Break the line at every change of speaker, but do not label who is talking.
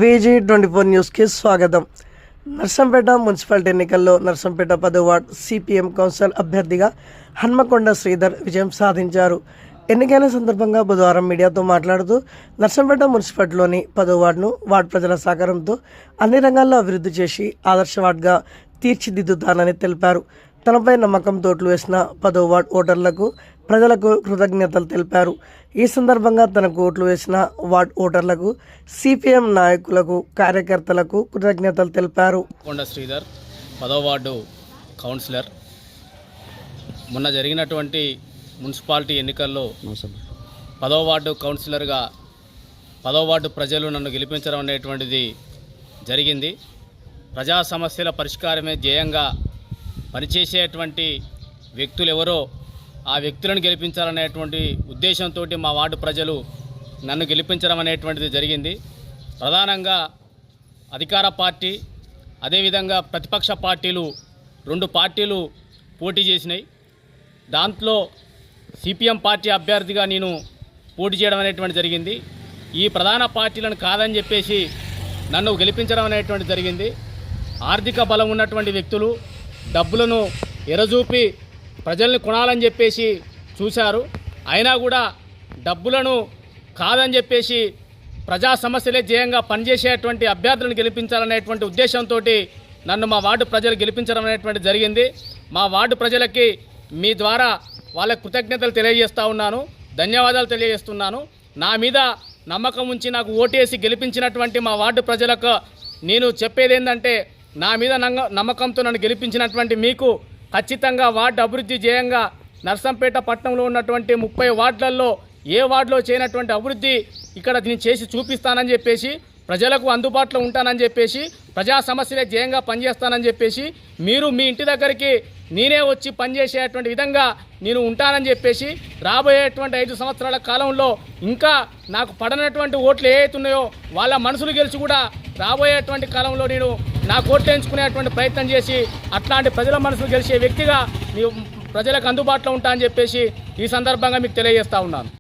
VG24 న్యూస్కి స్వాగతం. Narsampet municipality ఎన్నికల్లో నర్సంపేట 10వ వార్డ్ సిపిఎం కౌన్సిల్ అభ్యర్థిగా హన్మకొండ శ్రీధర్ విజయం సాధించారు. ఎన్నికైన సందర్భంగా బుధవారం మీడియాతో మాట్లాడుతూ నర్సంపేట మున్సిపాలిటీలోని 10వ వార్డును వార్డు ప్రజల సహకారంతో అన్ని రంగాల్లో అభివృద్ధి చేసి ఆదర్శ వార్డుగా తీర్చిదిద్దుతానని తెలిపారు. తనపై నమ్మకంతో ఓట్లు వేసిన 10వ వార్డు ఓటర్లకు ప్రజలకు కృతజ్ఞతలు తెలిపారు. ఈ సందర్భంగా తనకు ఓట్లు వేసిన వార్డు ఓటర్లకు సిపిఎం నాయకులకు కార్యకర్తలకు కృతజ్ఞతలు తెలిపారు.
కొండ శ్రీధర్ 10వ వార్డు కౌన్సిలర్. మొన్న జరిగినటువంటి మున్సిపాలిటీ ఎన్నికల్లో 10వ వార్డు కౌన్సిలర్గా 10వ వార్డు ప్రజలు నన్ను గెలిపించడం అనేటువంటిది జరిగింది. ప్రజా సమస్యల పరిష్కారమే ధ్యేయంగా పనిచేసేటువంటి వ్యక్తులు ఎవరో ఆ వ్యక్తులను గెలిపించాలనేటువంటి ఉద్దేశంతో మా వార్డు ప్రజలు నన్ను గెలిపించడం అనేటువంటిది జరిగింది. ప్రధానంగా అధికార పార్టీ అదేవిధంగా ప్రతిపక్ష పార్టీలు 2 పార్టీలు పోటీ చేసినాయి. దాంట్లో సిపిఎం పార్టీ అభ్యర్థిగా నేను పోటీ చేయడం అనేటువంటి జరిగింది. ఈ ప్రధాన పార్టీలను కాదని చెప్పేసి నన్ను గెలిపించడం అనేటువంటి జరిగింది. ఆర్థిక బలం ఉన్నటువంటి వ్యక్తులు డబ్బులను ఎరజూపి ప్రజల్ని కొనాలని చెప్పేసి చూశారు. అయినా కూడా డబ్బులను కాదని చెప్పేసి ప్రజా సమస్యలే ధ్యేయంగా పనిచేసేటువంటి అభ్యర్థులను గెలిపించాలనేటువంటి ఉద్దేశంతో నన్ను మా వార్డు ప్రజలు గెలిపించడం అనేటువంటి జరిగింది. మా వార్డు ప్రజలకి మీ ద్వారా వాళ్ళ కృతజ్ఞతలు తెలియజేస్తూ ఉన్నాను, ధన్యవాదాలు తెలియజేస్తున్నాను. నా మీద నమ్మకం ఉంచి నాకు ఓటేసి గెలిపించినటువంటి మా వార్డు ప్రజలకు నేను చెప్పేది ఏంటంటే, నా మీద నమ్మకంతో నన్ను గెలిపించినటువంటి మీకు ఖచ్చితంగా వార్డు అభివృద్ధి ధ్యేయంగా నర్సంపేట పట్టణంలో ఉన్నటువంటి 30 వార్డులలో ఏ వార్డులో చేయనటువంటి అభివృద్ధి ఇక్కడ నేను చేసి చూపిస్తానని చెప్పేసి, ప్రజలకు అందుబాటులో ఉంటానని చెప్పేసి, ప్రజా సమస్యలే ధ్యేయంగా పనిచేస్తానని చెప్పేసి, మీరు మీ ఇంటి దగ్గరికి నేనే వచ్చి పనిచేసేటువంటి విధంగా నేను ఉంటానని చెప్పేసి, రాబోయేటువంటి 5 సంవత్సరాల కాలంలో ఇంకా నాకు పడనటువంటి ఓట్లు ఏవైతున్నాయో వాళ్ళ మనసులు గెలిచి కూడా రాబోయేటువంటి కాలంలో నేను నా ఓట్లు ఎంచుకునేటువంటి ప్రయత్నం చేసి అట్లాంటి ప్రజల మనసులు గెలిచే వ్యక్తిగా ప్రజలకు అందుబాటులో ఉంటానని చెప్పేసి ఈ సందర్భంగా మీకు తెలియజేస్తూ ఉన్నాను.